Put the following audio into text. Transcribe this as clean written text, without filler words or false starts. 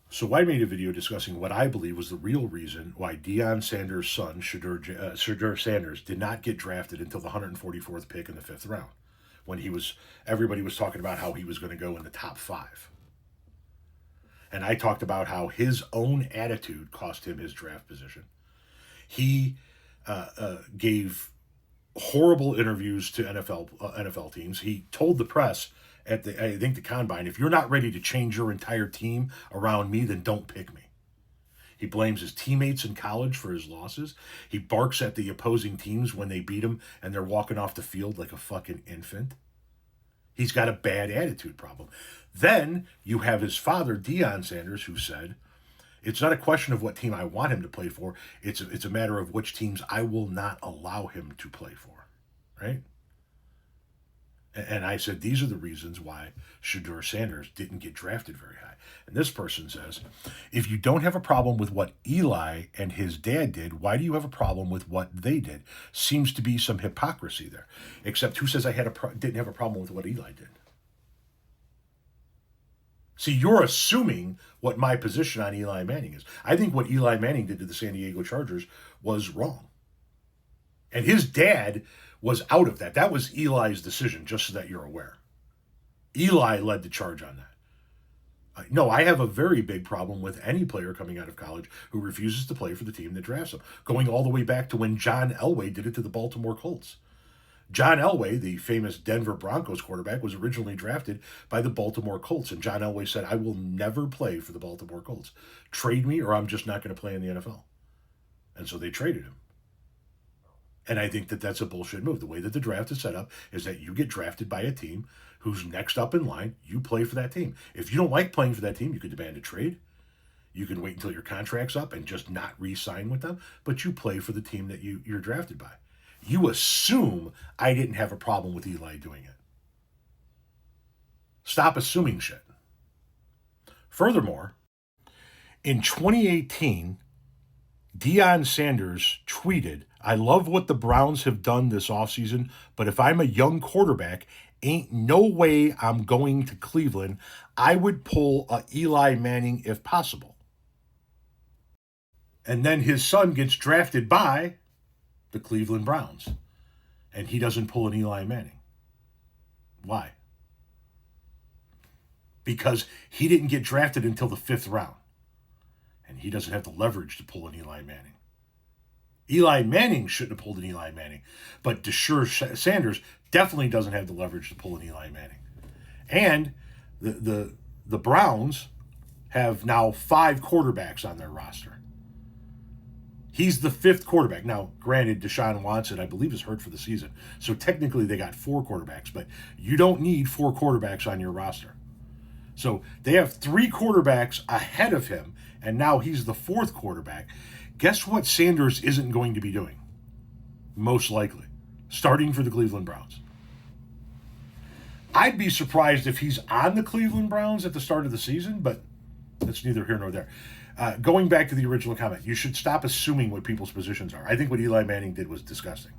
So I made a video discussing what I believe was the real reason why Deion Sanders' son, Shadur Sanders, did not get drafted until the 144th pick in the 5th round, when everybody was talking about how he was going to go in the top 5. And I talked about how his own attitude cost him his draft position. He gave horrible interviews to NFL teams. He told the press at the combine, if you're not ready to change your entire team around me, then don't pick me. He blames his teammates in college for his losses. He barks at the opposing teams when they beat him and they're walking off the field like a fucking infant. He's got a bad attitude problem. Then you have his father, Deion Sanders, who said, it's not a question of what team I want him to play for. It's a matter of which teams I will not allow him to play for, right? And I said, these are the reasons why Shadur Sanders didn't get drafted very high. And this person says, if you don't have a problem with what Eli and his dad did, why do you have a problem with what they did? Seems to be some hypocrisy there. Except who says I didn't have a problem with what Eli did? See, you're assuming what my position on Eli Manning is. I think what Eli Manning did to the San Diego Chargers was wrong. And his dad was out of that. That was Eli's decision, just so that you're aware. Eli led the charge on that. No, I have a very big problem with any player coming out of college who refuses to play for the team that drafts him, going all the way back to when John Elway did it to the Baltimore Colts. John Elway, the famous Denver Broncos quarterback, was originally drafted by the Baltimore Colts, and John Elway said, I will never play for the Baltimore Colts. Trade me or I'm just not going to play in the NFL. And so they traded him. And I think that that's a bullshit move. The way that the draft is set up is that you get drafted by a team who's next up in line. You play for that team. If you don't like playing for that team, you can demand a trade. You can wait until your contract's up and just not re-sign with them. But you play for the team that you're drafted by. You assume I didn't have a problem with Eli doing it. Stop assuming shit. Furthermore, in 2018, Deion Sanders tweeted, I love what the Browns have done this offseason, but if I'm a young quarterback, ain't no way I'm going to Cleveland. I would pull a Eli Manning if possible. And then his son gets drafted by the Cleveland Browns, and he doesn't pull an Eli Manning. Why? Because he didn't get drafted until the 5th round, and he doesn't have the leverage to pull an Eli Manning. Eli Manning shouldn't have pulled an Eli Manning, but Shadur Sanders definitely doesn't have the leverage to pull an Eli Manning. And the Browns have now 5 quarterbacks on their roster. He's the 5th quarterback. Now, granted, Deshaun Watson, I believe, is hurt for the season. So technically they got 4 quarterbacks, but you don't need 4 quarterbacks on your roster. So they have 3 quarterbacks ahead of him, and now he's the 4th quarterback. Guess what Sanders isn't going to be doing? Most likely. Starting for the Cleveland Browns. I'd be surprised if he's on the Cleveland Browns at the start of the season, but that's neither here nor there. Going back to the original comment, you should stop assuming what people's positions are. I think what Eli Manning did was disgusting.